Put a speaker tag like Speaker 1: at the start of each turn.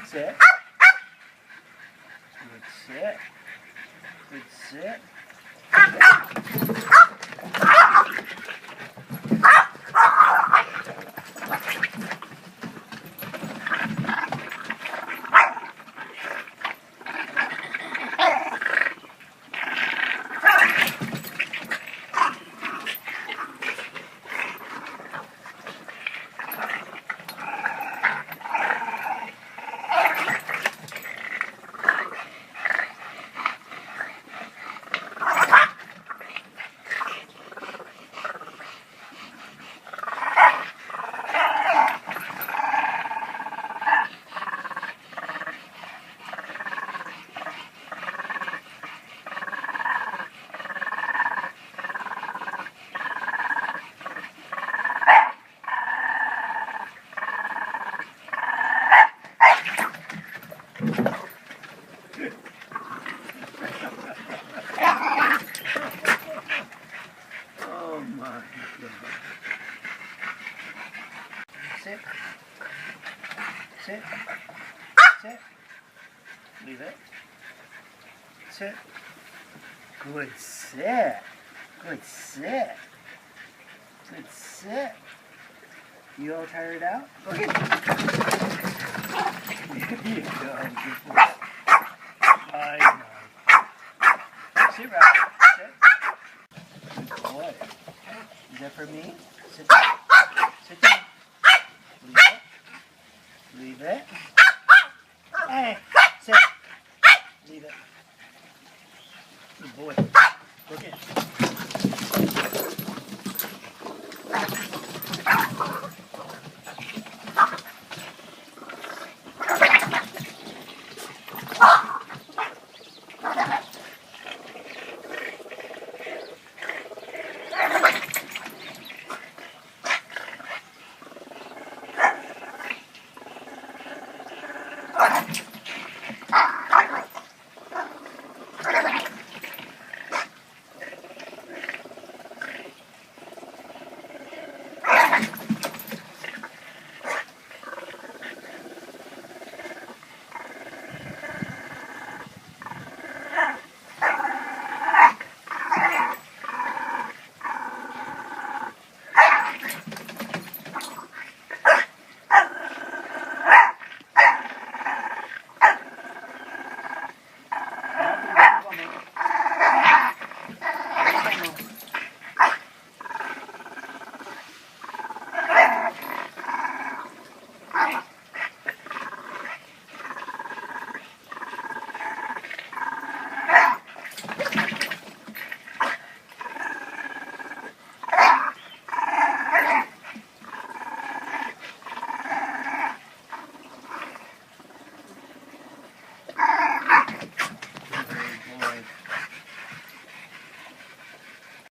Speaker 1: sit. Good sit. Good sit. Oh my God. Sit. Sit. Sit. Leave it. Sit. Good sit. Good sit. Good sit. You all tired out? Go ahead. There you go. Good boy. I know. Sit right. Sit. Good boy. Is that for me? Sit.